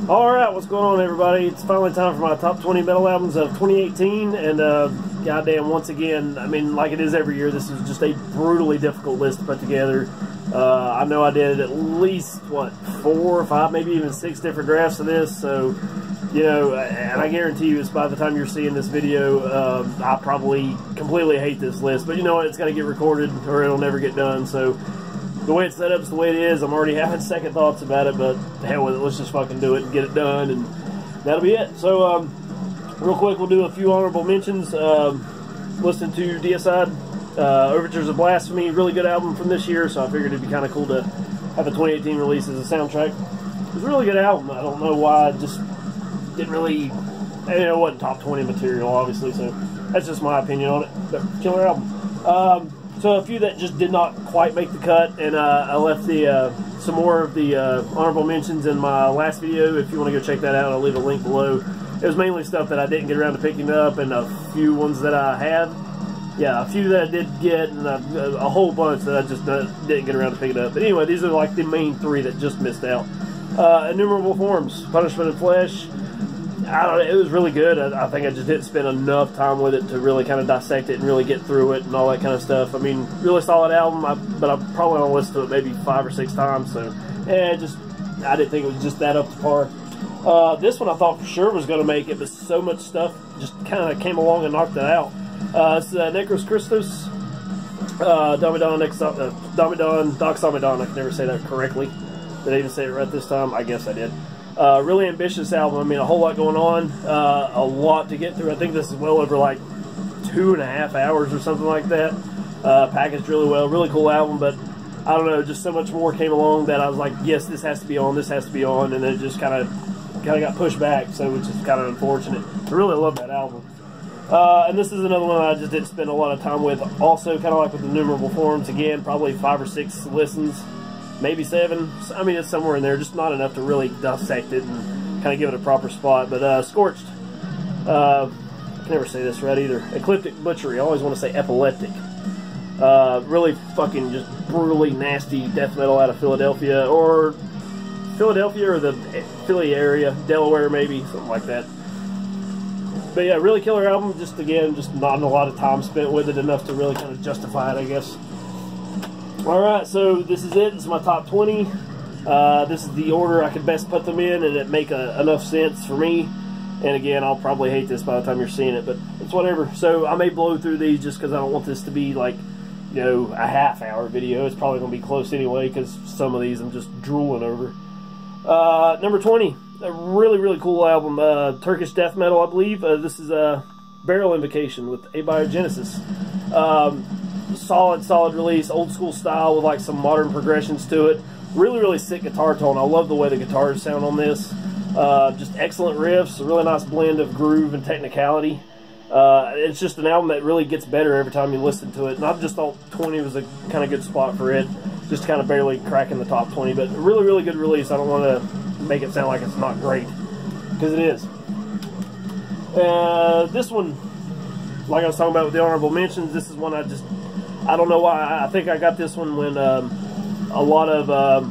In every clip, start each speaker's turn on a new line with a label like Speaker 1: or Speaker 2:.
Speaker 1: Alright, what's going on, everybody? It's finally time for my top 20 metal albums of 2018, and goddamn, once again, I mean, like it is every year, this is just a brutally difficult list to put together. I know I did at least, what, 4 or 5, maybe even 6 different drafts of this, so, you know, and I guarantee you, it's by the time you're seeing this video, I probably completely hate this list, but you know what, it's got to get recorded or it'll never get done, so the way it's set up is the way it is. I'm already having second thoughts about it, but hell with it, let's just fucking do it and get it done, and that'll be it. So, real quick, we'll do a few honorable mentions. Listen to Deicide-Overtures of Blasphemy, really good album from this year, so I figured it'd be kind of cool to have a 2018 release as a soundtrack. It was a really good album. I don't know why, I just didn't really, you know, it wasn't top 20 material, obviously, so that's just my opinion on it, but killer album. So a few that just did not quite make the cut, and I left the some more of the honorable mentions in my last video. If you want to go check that out, I'll leave a link below. It was mainly stuff that I didn't get around to picking up, and a few ones that I had. Yeah, a few that I did get, and a whole bunch that I just didn't get around to picking up. But anyway, these are like the main 3 that just missed out. Innumerable Forms, Punishment in Flesh. I don't know, it was really good. I think I just didn't spend enough time with it to really kind of dissect it and really get through it and all that kind of stuff. I mean, really solid album, but I probably only listened to it maybe 5 or 6 times, so I didn't think it was just that up to par. This one I thought for sure was going to make it, but so much stuff just kind of came along and knocked it out. It's Necros, Christos-Domedon, Doxomedon. I can never say that correctly. Did I even say it right this time? I guess I did. Really ambitious album. I mean, a whole lot going on, a lot to get through. I think this is well over like 2.5 hours or something like that. Packaged really well, really cool album, but I don't know, just so much more came along that I was like, yes, this has to be on, and then it just kind of got pushed back, so which is kind of unfortunate. I really love that album. And this is another one I just didn't spend a lot of time with. Also, kind of like with Innumerable Forms, again, probably 5 or 6 listens. Maybe 7. I mean, it's somewhere in there, just not enough to really dissect it and kind of give it a proper spot. But Scorched, I can never say this right either. Ecliptic Butchery. I always want to say epileptic. Really fucking just brutally nasty death metal out of Philadelphia or the Philly area, Delaware maybe, something like that. But yeah, really killer album. Just again, just not a lot of time spent with it, enough to really kind of justify it, I guess. Alright, so this is it. This is my top 20. This is the order I could best put them in, and it make enough sense for me. And again, I'll probably hate this by the time you're seeing it, but it's whatever. So I may blow through these just because I don't want this to be like, you know, a half-hour video. It's probably going to be close anyway because some of these I'm just drooling over. Number 20, a really, really cool album. Turkish death metal, I believe. This is Burial Invocation with Abiogenesis. Solid release, old school style with like some modern progressions to it. Really, really sick guitar tone. I love the way the guitars sound on this. Just excellent riffs, a really nice blend of groove and technicality. It's just an album that really gets better every time you listen to it. And I just thought 20 was a kind of good spot for it. Just kind of barely cracking the top 20, but really, really good release. I don't want to make it sound like it's not great, because it is. This one, like I was talking about with the honorable mentions, this is one I don't know why. I think I got this one when a lot of I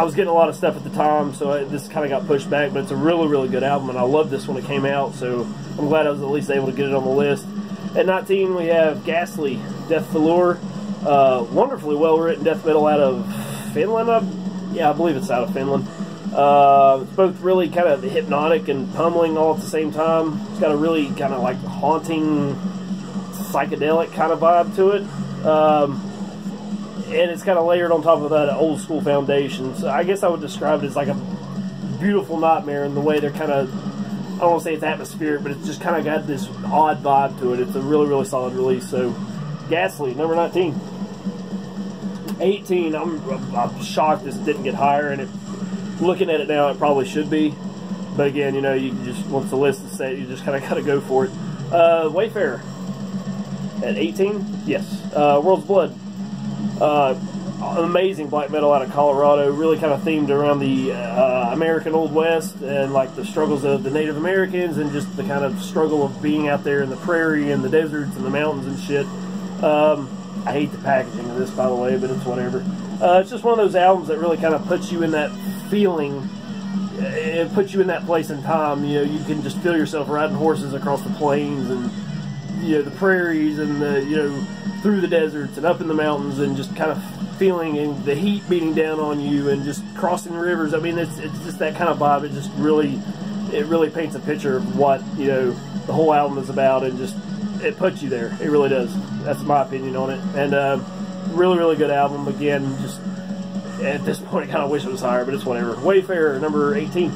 Speaker 1: was getting a lot of stuff at the time, so this kind of got pushed back. But it's a really, really good album, and I loved this when it came out. So I'm glad I was at least able to get it on the list. At 19, we have Ghastly-Death Velour, wonderfully well written death metal out of Finland. Yeah, I believe it's out of Finland. It's both really kind of hypnotic and pummeling all at the same time. It's got a really kind of like haunting, psychedelic kind of vibe to it, and it's kind of layered on top of that old school foundation. So I guess I would describe it as like a beautiful nightmare in the way they're kind of, I don't want to say it's atmospheric, but it's just kind of got this odd vibe to it. It's a really, really solid release. So Ghastly, number 19. 18, I'm shocked this didn't get higher, and looking at it now, it probably should be, but again, you know, you just, once the list is set, you just kind of got to go for it. Wayfarer at 18, yes. World's Blood, amazing black metal out of Colorado, really kind of themed around the American Old West and like the struggles of the Native Americans and just the kind of struggle of being out there in the prairie and the deserts and the mountains and shit. I hate the packaging of this, by the way, but it's whatever. It's just one of those albums that really kind of puts you in that feeling it puts you in that place in time. You know, you can just feel yourself riding horses across the plains and, you know, the prairies and the, you know, through the deserts and up in the mountains, and just kind of feeling and the heat beating down on you and just crossing rivers. I mean, it's just that kind of vibe. It just really paints a picture of what, you know, the whole album is about, and just it puts you there. It really does. That's my opinion on it. And really good album. Again, just at this point I kind of wish it was higher, but it's whatever. Wayfarer, number 18.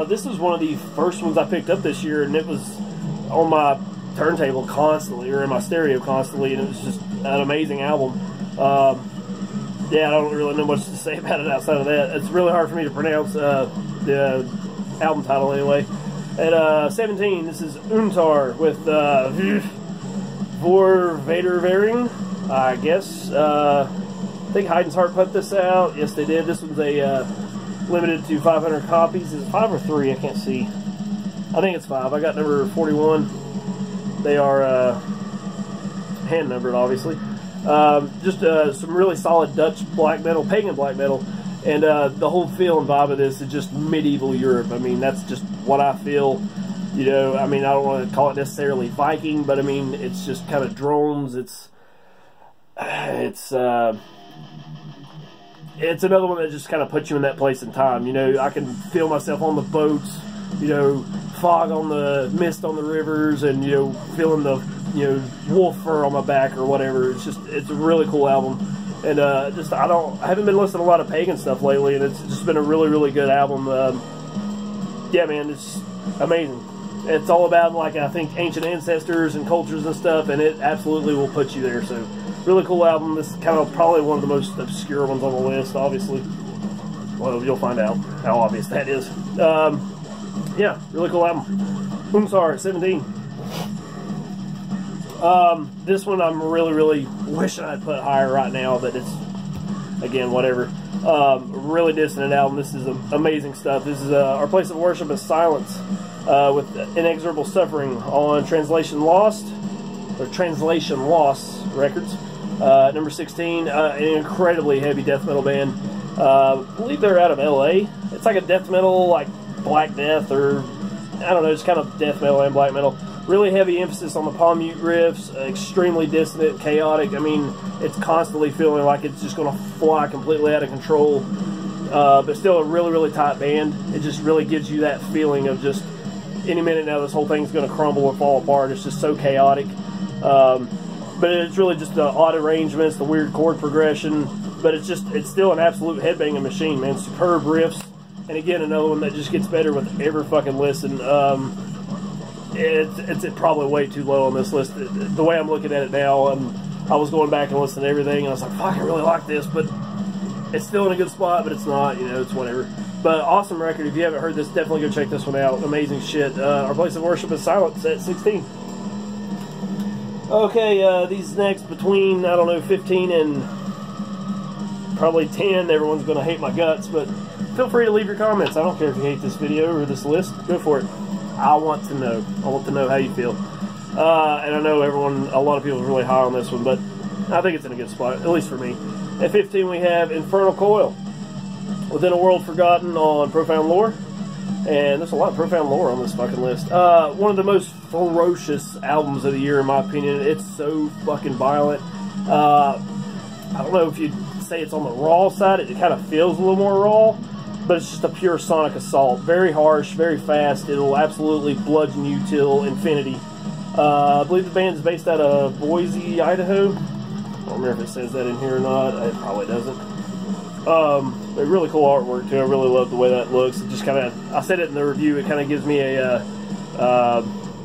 Speaker 1: This was one of the first ones I picked up this year, and it was on my turntable constantly, or in my stereo constantly, and it was just an amazing album. Yeah, I don't really know much to say about it outside of that. It's really hard for me to pronounce the album title anyway. At 17, this is Uuntar with Voorvaderverering, I guess. I think Haydn's Heart put this out. Yes, they did. This one's a limited to 500 copies. Is it 5 or 3? I can't see. I think it's 5. I got number 41. They are hand numbered, obviously. Just some really solid Dutch black metal, pagan black metal, and the whole feel and vibe of this is just medieval Europe. I mean, that's just what I feel. You know, I mean, I don't want to call it necessarily Viking, but I mean, it's just kind of drones. It's another one that just kind of puts you in that place in time. You know, I can feel myself on the boats, you know, fog on the mist on the rivers, and, you know, feeling the, you know, wolf fur on my back or whatever. It's a really cool album. And I haven't been listening to a lot of pagan stuff lately, and it's just been a really good album. Yeah, man, it's amazing. It's all about, like, I think ancient ancestors and cultures and stuff, and it absolutely will put you there. So really cool album. This is kind of probably one of the most obscure ones on the list, obviously. Well, you'll find out how obvious that is. Yeah, really cool album. Uuntar, 17. This one I'm really wishing I'd put higher right now, but it's, again, whatever. Really dissonant album. This is amazing stuff. This is Our Place of Worship is Silence, with Inexorable Suffering on Translation Lost Records. Number 16, an incredibly heavy death metal band. I believe they're out of LA. It's like a death metal, like Black Death, or I don't know, just kind of death metal and black metal. Really heavy emphasis on the palm mute riffs, extremely dissonant, chaotic. I mean, it's constantly feeling like it's just going to fly completely out of control, but still a really tight band. It just really gives you that feeling of just any minute now this whole thing's going to crumble or fall apart. It's just so chaotic. But it's really just the odd arrangements, the weird chord progression, but it's still an absolute headbanging machine, man. Superb riffs. And again, another one that just gets better with every fucking listen. It's probably way too low on this list. The way I'm looking at it now, I was going back and listening to everything, and I was like, fuck, I really like this, but it's still in a good spot, but it's not, you know, it's whatever. But awesome record. If you haven't heard this, definitely go check this one out. Amazing shit. Our Place of Worship is Silence at 16. Okay, these next between, I don't know, 15 and probably 10, everyone's going to hate my guts, but feel free to leave your comments. I don't care if you hate this video or this list. Go for it. I want to know. I want to know how you feel. And I know a lot of people are really high on this one, but I think it's in a good spot, at least for me. At 15, we have Infernal Coil, Within a World Forgotten on Profound Lore. And there's a lot of Profound Lore on this fucking list. One of the most ferocious albums of the year, in my opinion. It's so fucking violent. I don't know if you'd say it's on the raw side. It kind of feels a little more raw, but it's just a pure sonic assault. Very harsh, very fast. It'll absolutely bludgeon you till infinity. I believe the band's based out of Boise, Idaho. I don't remember if it says that in here or not. It probably doesn't. But really cool artwork too. I really love the way that looks. It just kind of, I said it in the review, it kind of gives me a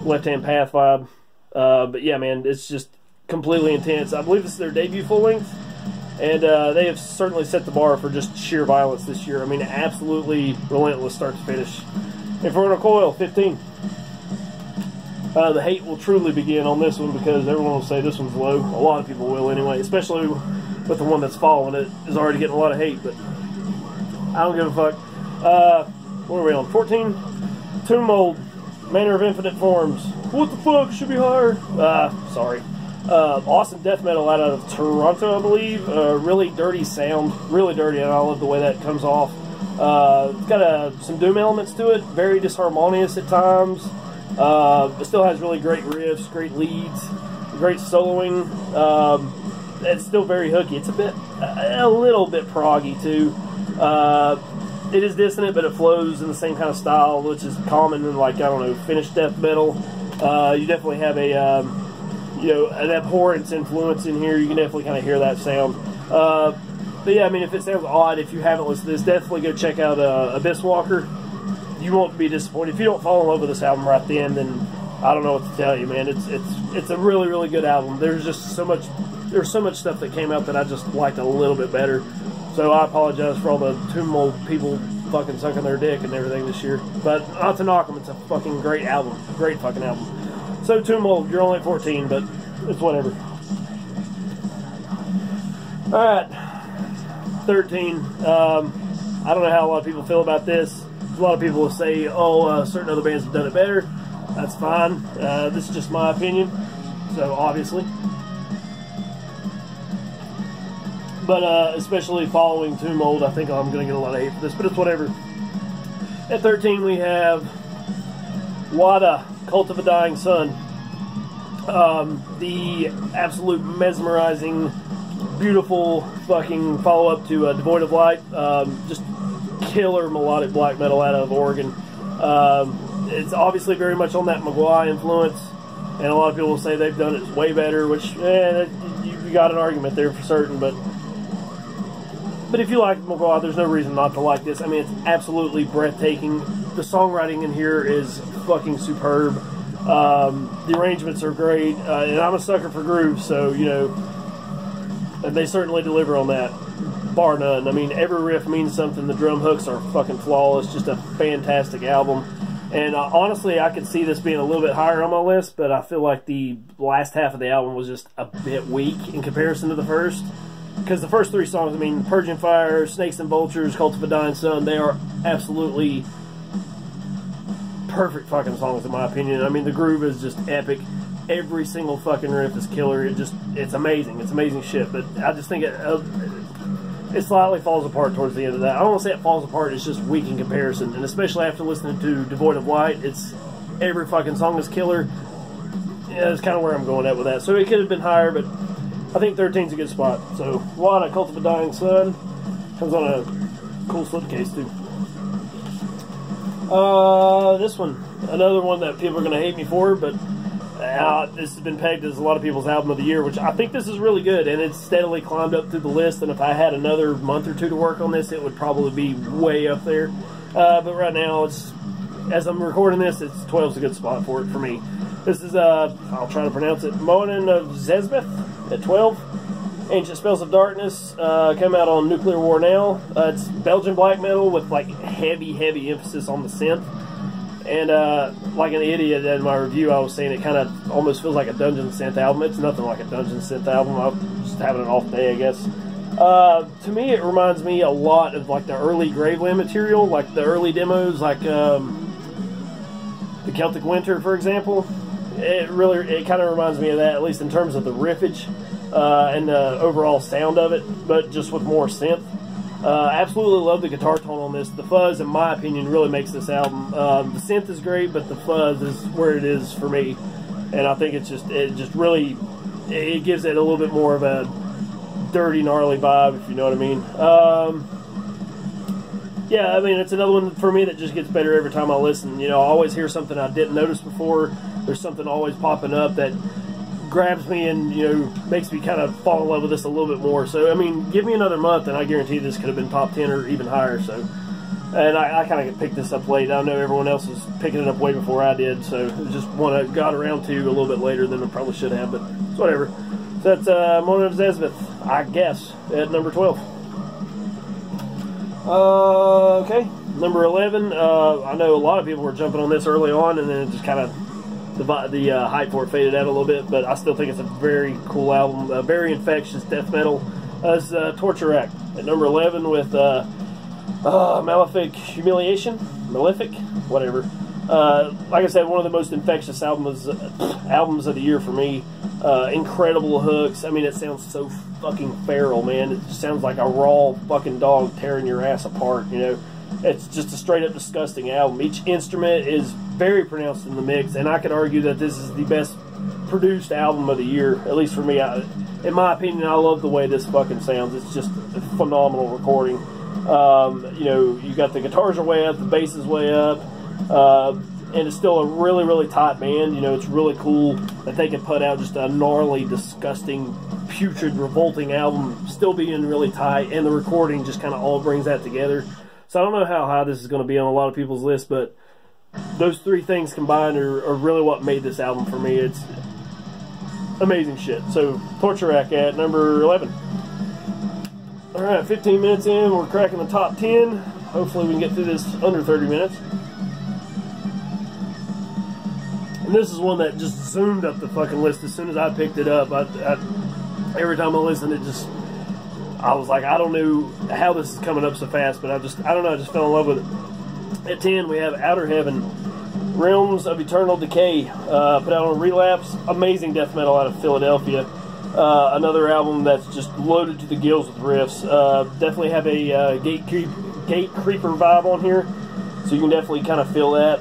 Speaker 1: Left Hand Path vibe. But yeah, man, it's just completely intense. I believe this is their debut full length, and they have certainly set the bar for just sheer violence this year. I mean, absolutely relentless start to finish. Infernal Coil, 15. The hate will truly begin on this one because everyone will say this one's low. A lot of people will anyway, especially with the one that's following it is already getting a lot of hate, but I don't give a fuck. What are we on? 14? Tomb Mold, Manner of Infinite Forms. What the fuck? Should be higher. Sorry. Awesome death metal out of Toronto, I believe. Really dirty sound. Really dirty, and I love the way that comes off. It's got some doom elements to it, very disharmonious at times. It still has really great riffs, great leads, great soloing. It's still very hooky. It's a little bit proggy too. It is dissonant, but it flows in the same kind of style, which is common in, like, I don't know, finished death metal. You definitely have a an abhorrence influence in here. You can definitely kind of hear that sound. But yeah, I mean, if it sounds odd, if you haven't listened to this, definitely go check out Abyss Walker. You won't be disappointed. If you don't fall in love with this album right then I don't know what to tell you, man. It's a really, really good album. There's just so much stuff that came out that I just liked a little bit better. So I apologize for all the Tomb people fucking sucking their dick and everything this year. But not to knock them, it's a fucking great album. Great fucking album. So Tomb, you're only at 14, but it's whatever. Alright. 13. I don't know how a lot of people feel about this. A lot of people will say, certain other bands have done it better. That's fine. This is just my opinion. So, obviously. But, especially following Tomb, I think I'm going to get a lot of hate for this, but it's whatever. At 13, we have Wada, Cult of a Dying Sun. The absolute mesmerizing, beautiful fucking follow-up to Devoid of Light. Just killer melodic black metal out of Oregon. It's obviously very much on that Magua influence, and a lot of people will say they've done it way better, which, you got an argument there for certain, but if you like Magua, there's no reason not to like this. I mean, it's absolutely breathtaking. The songwriting in here is fucking superb. The arrangements are great, and I'm a sucker for grooves, so, and they certainly deliver on that, bar none. I mean, every riff means something. The drum hooks are fucking flawless. Just a fantastic album. And honestly, I could see this being a little bit higher on my list, but I feel like the last half of the album was just a bit weak in comparison to the first. Because the first three songs, I mean, Purging Fire, Snakes and Vultures, Cult of a Dying Sun, they are absolutely perfect fucking songs in my opinion. I mean, the groove is just epic. Every single fucking riff is killer. It's amazing. It's amazing shit. But I just think it slightly falls apart towards the end of that. I don't want to say it falls apart. It's just weak in comparison. And especially after listening to Devoid of Light, every fucking song is killer. Yeah, that's kind of where I'm going at with that. So it could have been higher, but I think 13's a good spot. So, Wada, Cult of a Dying Sun. Comes on a cool slipcase, too. This one. Another one that people are going to hate me for, but this has been pegged as a lot of people's album of the year, which I think this is really good, and it's steadily climbed up through the list, and if I had another month or two to work on this, it would probably be way up there. But right now, as I'm recording this, 12's a good spot for it for me. This is, I'll try to pronounce it, Moenen of Xezbeth at 12. Ancient Spells of Darkness, came out on Nuclear War Now. It's Belgian black metal with like heavy emphasis on the synth. And like an idiot in my review, I was saying it kind of almost feels like a dungeon synth album. It's nothing like a dungeon synth album. I'm just having an off day, I guess. To me, it reminds me a lot of like the early Graveland material, like the early demos, like the Celtic Winter, for example. It kind of reminds me of that, at least in terms of the riffage and the overall sound of it, but just with more synth. Absolutely love the guitar tone on this. The fuzz, in my opinion, really makes this album. The synth is great, but the fuzz is where it is for me, and I think it just really gives it a little bit more of a dirty, gnarly vibe, if you know what I mean. Yeah, I mean, it's another one for me that just gets better every time I listen. I always hear something I didn't notice before. There's something always popping up that grabs me and, makes me kind of fall in love with this a little bit more. So, I mean, give me another month and I guarantee this could have been top 10 or even higher. So, and I kind of picked this up late. I know everyone else was picking it up way before I did. So, it just one I got around to a little bit later than I probably should have, but it's whatever. So, that's Moenen of Xezbeth, I guess, at number 12. Okay, number 11. I know a lot of people were jumping on this early on, and then it just kind of the hype for it faded out a little bit. But I still think it's a very cool album, very infectious death metal. It's Torture Rack at number 11 with Malefic, Humiliation, Malefic, whatever. Like I said, one of the most infectious albums of the year for me. Incredible hooks. I mean, it sounds so fucking feral, man. It just sounds like a raw fucking dog tearing your ass apart, it's just a straight up disgusting album. Each instrument is very pronounced in the mix, and I could argue that this is the best produced album of the year, at least for me. In my opinion, I love the way this fucking sounds. It's just a phenomenal recording. You know, you got the guitars are way up, the bass is way up, and it's still a really, really tight band. You know, it's really cool that they can put out just a gnarly, disgusting, putrid, revolting album, still being really tight, and the recording just kind of all brings that together. So I don't know how high this is going to be on a lot of people's list, but those three things combined are really what made this album for me. It's amazing shit. So, Torture Rack at number 11. Alright, 15 minutes in, we're cracking the top 10. Hopefully we can get through this under 30 minutes. And this is one that just zoomed up the fucking list as soon as I picked it up. Every time I listened, I was like, I don't know how this is coming up so fast, but I don't know, I just fell in love with it. At 10, we have Outer Heaven, Realms of Eternal Decay, put out on Relapse. Amazing death metal out of Philadelphia. Another album that's just loaded to the gills with riffs. Definitely have a Gate Creeper vibe on here, so you can definitely kind of feel that.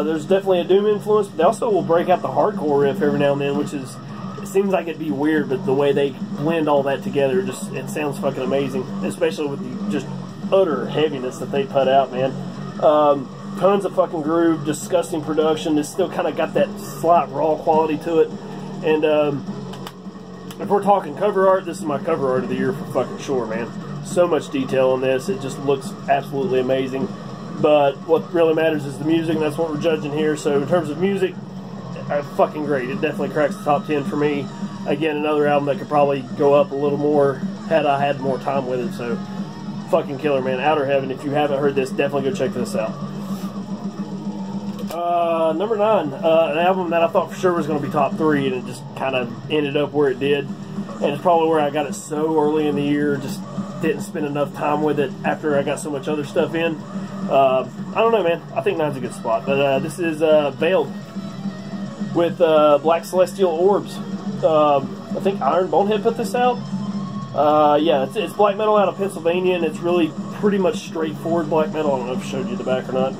Speaker 1: There's definitely a Doom influence, but they also will break out the hardcore riff every now and then, which is, it seems like it'd be weird, but the way they blend all that together, just, it sounds fucking amazing, especially with the just utter heaviness that they put out, man. Tons of fucking groove, disgusting production. It's still kind of got that slight raw quality to it. And if we're talking cover art, this is my cover art of the year for fucking sure, man. So much detail in this. It just looks absolutely amazing. But what really matters is the music, and that's what we're judging here. So in terms of music, fucking great. It definitely cracks the top 10 for me. Again, another album that could probably go up a little more had I had more time with it. So fucking killer, man. Outer Heaven, if you haven't heard this, definitely go check this out. Number 9, an album that I thought for sure was going to be top 3, and it just kind of ended up where it did. And it's probably where I got it so early in the year, just didn't spend enough time with it after I got so much other stuff in. I don't know, man. I think 9's a good spot. But this is Veiled with Black Celestial Orbs. I think Iron Bonehead put this out. Yeah, it's black metal out of Pennsylvania, and it's really pretty much straightforward black metal. I don't know if I showed you the back or not.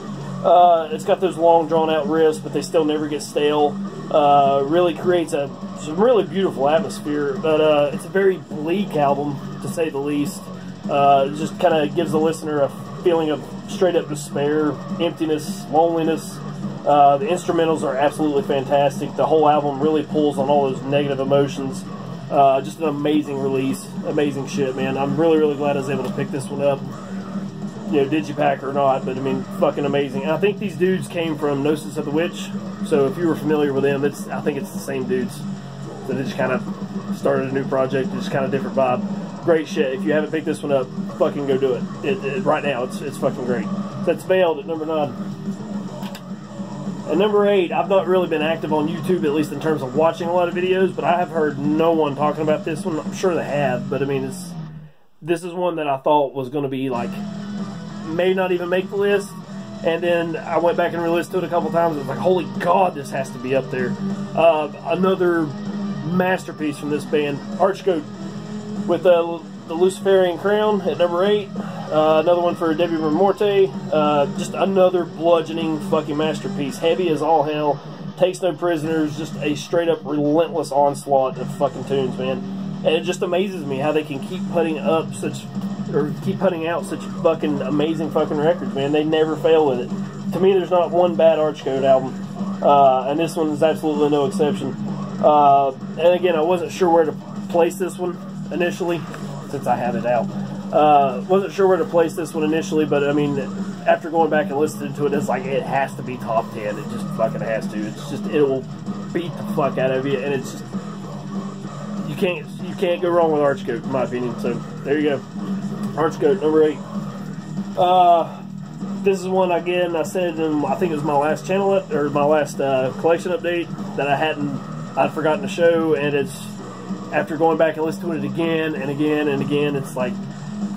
Speaker 1: It's got those long, drawn-out riffs, but they still never get stale. Really creates some really beautiful atmosphere, but it's a very bleak album, to say the least. It just kind of gives the listener a feeling of straight-up despair, emptiness, loneliness. The instrumentals are absolutely fantastic. The whole album really pulls on all those negative emotions. Just an amazing release. Amazing shit, man. I'm really, really glad I was able to pick this one up. You know, digipack or not, but I mean, fucking amazing. And I think these dudes came from Gnosis of the Witch, so if you were familiar with them, I think it's the same dudes. So they just kind of started a new project, just kind of different vibe. Great shit. If you haven't picked this one up, fucking go do it. Right now, it's fucking great. That's Veiled at number 9. And number 8, I've not really been active on YouTube, at least in terms of watching a lot of videos, but I have heard no one talking about this one. I'm sure they have, but I mean, this is one that I thought was going to be like, may not even make the list, and then I went back and re-listened to it a couple times. It was like, holy god, this has to be up there. Another masterpiece from this band, Archgoat with the Luciferian Crown at number 8. Another one for Debbie Morte. Just another bludgeoning fucking masterpiece. Heavy as all hell. Takes no prisoners. Just a straight up relentless onslaught of fucking tunes, man. And it just amazes me how they can keep putting out such fucking amazing fucking records, man. They never fail with it. To me, there's not one bad Archgoat album, and this one is absolutely no exception. And again, I wasn't sure where to place this one initially, since I had it out. Wasn't sure where to place this one initially, but I mean, after going back and listening to it, it's like, it has to be top 10. It just fucking has to. It's just, it will beat the fuck out of you, and it's just, you can't go wrong with Archgoat, in my opinion. So there you go. Archgoat, number 8. This is one, again, I said in, I think it was my last channel, or my last collection update, that I'd forgotten to show, and it's, after going back and listening to it again and again and again, it's like,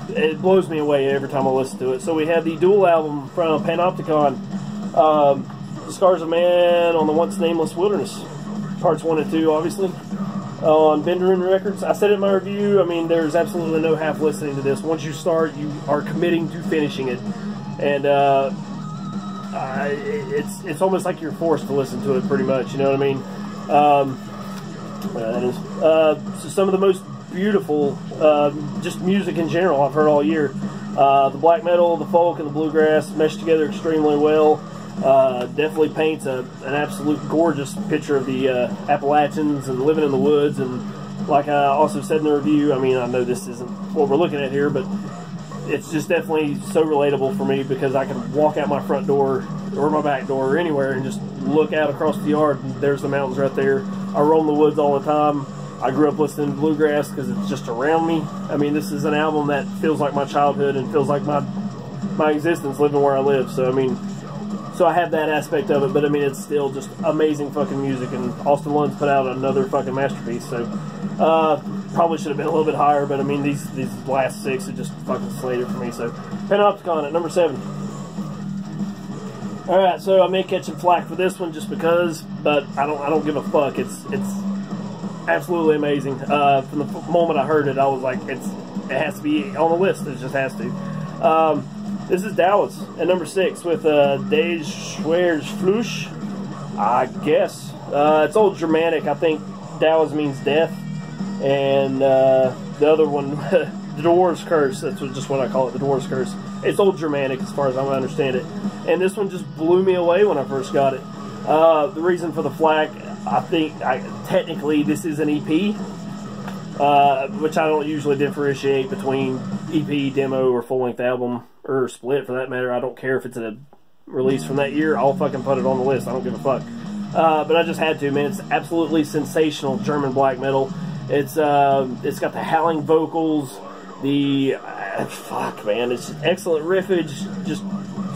Speaker 1: it blows me away every time I listen to it. So we have the dual album from Panopticon, The Scars of Man on the Once Nameless Wilderness, parts 1 and 2, obviously. On Benderin Records. I said in my review, I mean, there's absolutely no half listening to this. Once you start, you are committing to finishing it. and it's almost like you're forced to listen to it, pretty much. You know what I mean? That is. So some of the most beautiful, just music in general I've heard all year. The black metal, the folk, and the bluegrass mesh together extremely well. Definitely paints an absolute gorgeous picture of the Appalachians and living in the woods. And like I also said in the review, I mean, I know this isn't what we're looking at here, but it's just definitely so relatable for me, because I can walk out my front door or my back door or anywhere and just look out across the yard, and there's the mountains right there. I roam the woods all the time. I grew up listening to bluegrass because it's just around me. I mean, this is an album that feels like my childhood and feels like my existence living where I live. So, I mean, so I have that aspect of it, but I mean, it's still just amazing fucking music, and Austin Lund's put out another fucking masterpiece. So, probably should have been a little bit higher, but I mean, these last 6 are just fucking slayed it for me. So, Panopticon at number 7. Alright, so I may catch some flack for this one just because, but I don't give a fuck. It's absolutely amazing. From the moment I heard it, I was like, it has to be on the list. It just has to. This is Dauþuz at number 6 with Destroyer-Bestial Fluch, I guess. It's old Germanic. I think Dauþuz means death, and the other one, the Dwarves Curse. That's just what I call it, the Dwarves Curse. It's old Germanic as far as I understand it. And this one just blew me away when I first got it. The reason for the flack, I think technically this is an EP, which I don't usually differentiate between EP, demo, or full-length album, or split for that matter. I don't care if it's a release from that year. I'll fucking put it on the list. I don't give a fuck. But I just had to, man. It's absolutely sensational German black metal. It's got the howling vocals, the fuck, man. It's just excellent riffage. Just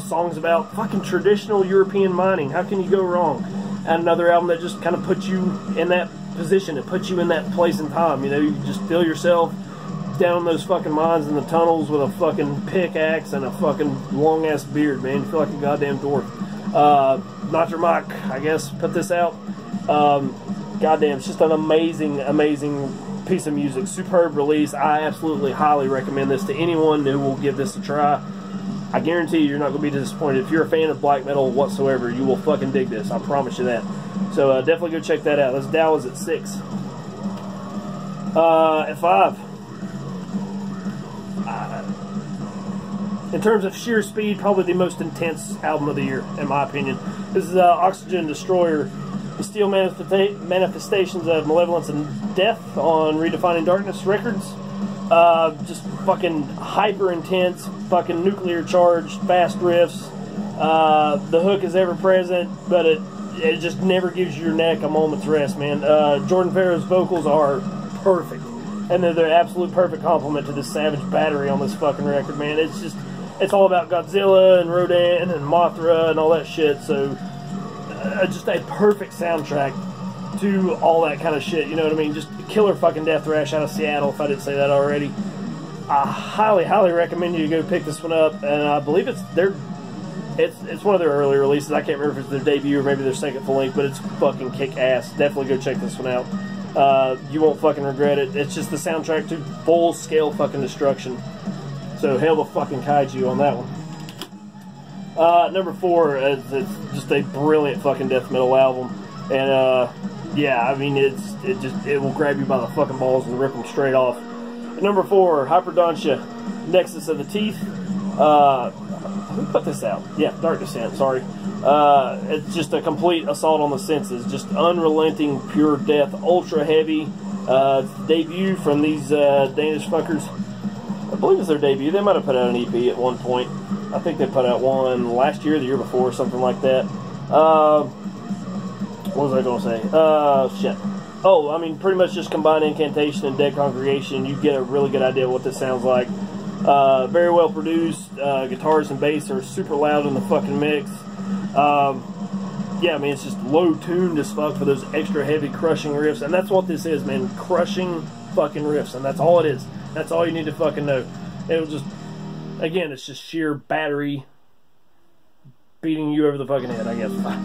Speaker 1: songs about fucking traditional European mining. How can you go wrong? And another album that just kind of puts you in that position. It puts you in that place and time. You know, you just feel yourself down in those fucking mines in the tunnels with a fucking pickaxe and a fucking long ass beard, man. You feel like a goddamn dwarf. Natramac, I guess, put this out. Goddamn, it's just an amazing, amazing piece of music. Superb release. I absolutely highly recommend this to anyone who will give this a try. I guarantee you're not going to be disappointed. If you're a fan of black metal whatsoever, you will fucking dig this. I promise you that. So definitely go check that out. That's Dauþuz at 6. At 5. In terms of sheer speed, probably the most intense album of the year, in my opinion. This is Oxygen Destroyer-Bestial Manifestations of Malevolence and Death on Redefining Darkness Records. Just fucking hyper intense, fucking nuclear charged, fast riffs. The hook is ever present, but it just never gives your neck a moment's rest, man. Jordan Farrow's vocals are perfect, and they're the absolute perfect complement to this savage battery on this fucking record, man. It's all about Godzilla and Rodan and Mothra and all that shit. So just a perfect soundtrack to all that kind of shit, you know what I mean? Just killer fucking death thrash out of Seattle, if I didn't say that already. I highly, highly recommend you to go pick this one up, and I believe it's one of their early releases. I can't remember if it's their debut or maybe their second full length, but it's fucking kick-ass. Definitely go check this one out. You won't fucking regret it. It's just the soundtrack to full-scale fucking destruction. So hail the fucking kaiju on that one. Number 4, it's just a brilliant fucking death metal album, and yeah, I mean, it will grab you by the fucking balls and rip them straight off. At number 4, Hyperdontia, Nexus of the Teeth. Who put this out? Yeah, Dark Descent, sorry. It's just a complete assault on the senses. Just unrelenting, pure death, ultra heavy. Debut from these Danish fuckers. I believe it's their debut. They might have put out an EP at one point. I think they put out one last year, the year before, something like that. What was I going to say? Shit. Oh, I mean, pretty much just combine Incantation and Dead Congregation. You get a really good idea of what this sounds like. Very well produced. Guitars and bass are super loud in the fucking mix. Yeah, I mean, it's just low-tuned as fuck for those extra heavy crushing riffs. And that's what this is, man. Crushing fucking riffs. And that's all it is. That's all you need to fucking know. It'll just, again, it's just sheer battery beating you over the fucking head, I guess. Fuck.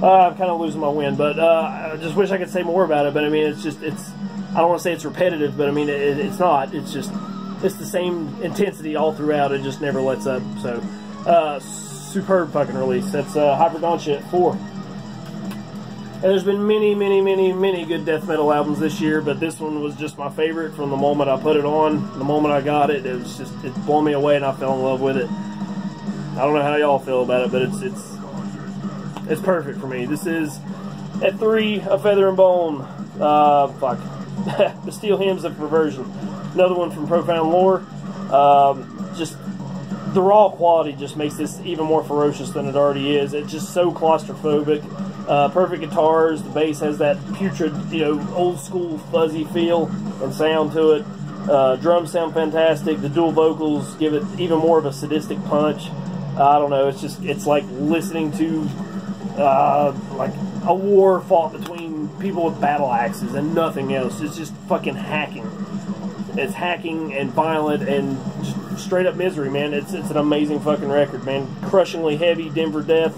Speaker 1: I'm kind of losing my wind, but I just wish I could say more about it. But I mean, I don't want to say it's repetitive, but I mean, it's not. It's just, it's the same intensity all throughout. It just never lets up. So, Superb fucking release. That's Hyperdontia at 4. And there's been many good death metal albums this year, but this one was just my favorite from the moment I put it on. The moment I got it, it blew me away, and I fell in love with it. I don't know how y'all feel about it, but it's perfect for me. This is at 3, A Feather and Bone. The Steel Hymns of Perversion. Another one from Profound Lore. Just the raw quality just makes this even more ferocious than it already is. It's just so claustrophobic. Perfect guitars. The bass has that putrid, old school fuzzy feel and sound to it. Drums sound fantastic. The dual vocals give it even more of a sadistic punch. I don't know. It's like listening to like a war fought between people with battle axes and nothing else. It's just fucking hacking. It's hacking and violent and just straight up misery, man. It's an amazing fucking record, man. Crushingly heavy, Denver death.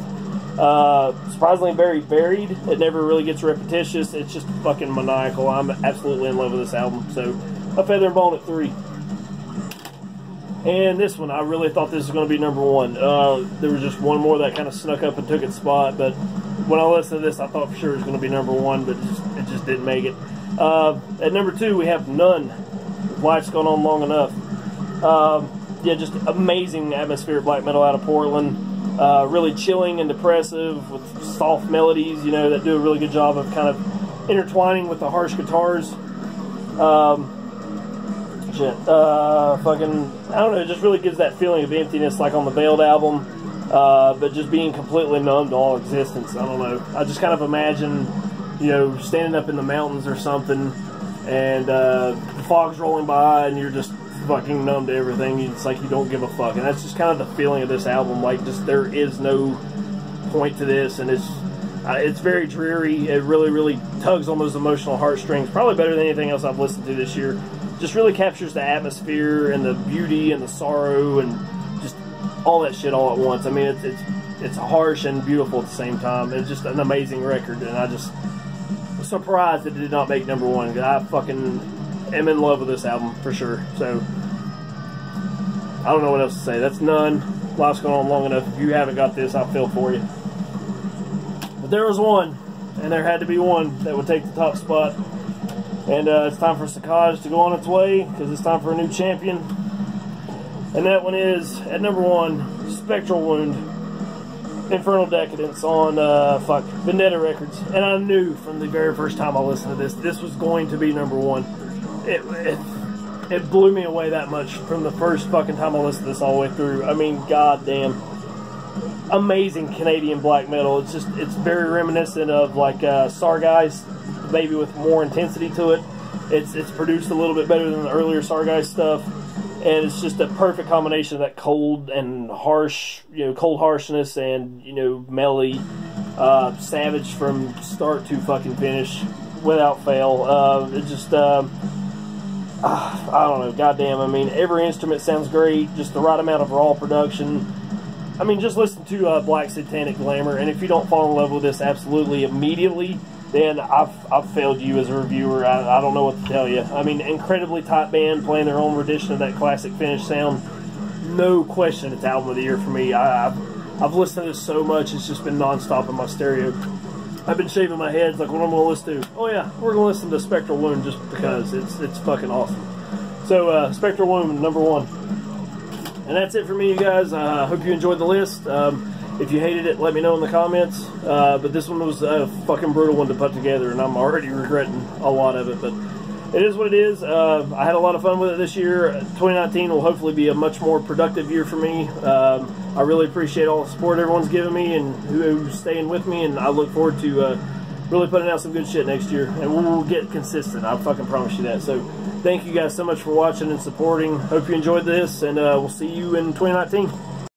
Speaker 1: Surprisingly very varied. It never really gets repetitious. It's just fucking maniacal. I'm absolutely in love with this album. So, A Feather and Bone at 3. And this one, I really thought this was going to be number 1. There was just one more that kind of snuck up and took its spot, but when I listened to this, I thought for sure it was going to be number 1, but it just didn't make it. At number 2, we have None. Life's Gone On Long Enough. Yeah, just amazing atmospheric black metal out of Portland. Really chilling and depressive with soft melodies, that do a really good job of kind of intertwining with the harsh guitars. Fucking, I don't know, it just really gives that feeling of emptiness like on the Veiled album, but just being completely numb to all existence. I don't know. I just kind of imagine, standing up in the mountains or something, and the fog's rolling by, and you're just fucking numb to everything. It's like you don't give a fuck, and that's just kind of the feeling of this album. Like, just there is no point to this, and it's very dreary. It really tugs on those emotional heartstrings, probably better than anything else I've listened to this year. Just really captures the atmosphere and the beauty and the sorrow and just all that shit all at once. I mean, it's harsh and beautiful at the same time. It's just an amazing record, and I just was surprised it did not make number 1. I fucking am in love with this album for sure. So I don't know what else to say. That's None. Life's Gone On Long Enough. If you haven't got this, I feel for you. But there was one, and there had to be one that would take the top spot. And it's time for Saccage to go on its way, because it's time for a new champion. And that one is, at number 1, Spectral Wound, Infernal Decadence on, Vendetta Records. And I knew from the very first time I listened to this was going to be number 1. It blew me away that much from the first fucking time I listened to this all the way through. I mean, goddamn. Amazing Canadian black metal. It's very reminiscent of, like, Sargeist, maybe with more intensity to it. It's produced a little bit better than the earlier Sargeist stuff, and it's just a perfect combination of that cold and harsh, cold harshness and, melee, savage from start to fucking finish, without fail. It just, I don't know, goddamn, I mean, every instrument sounds great, just the right amount of raw production. I mean, just listen to Black Satanic Glamour, and if you don't fall in love with this absolutely immediately, then I've failed you as a reviewer. I don't know what to tell you. I mean, incredibly tight band playing their own rendition of that classic Finnish sound. No question it's album of the year for me. I've listened to this so much, it's just been non-stop in my stereo. I've been shaving my head, like, what am I going to listen to? Oh yeah, we're going to listen to Spectral Wound just because it's fucking awesome. So, Spectral Wound, number 1. And that's it for me, you guys. I hope you enjoyed the list. If you hated it, let me know in the comments. But this one was a fucking brutal one to put together, and I'm already regretting a lot of it. But it is what it is. I had a lot of fun with it this year. 2019 will hopefully be a much more productive year for me. I really appreciate all the support everyone's giving me and who's staying with me, and I look forward to really putting out some good shit next year. And we'll get consistent. I fucking promise you that. So thank you guys so much for watching and supporting. Hope you enjoyed this, and we'll see you in 2019.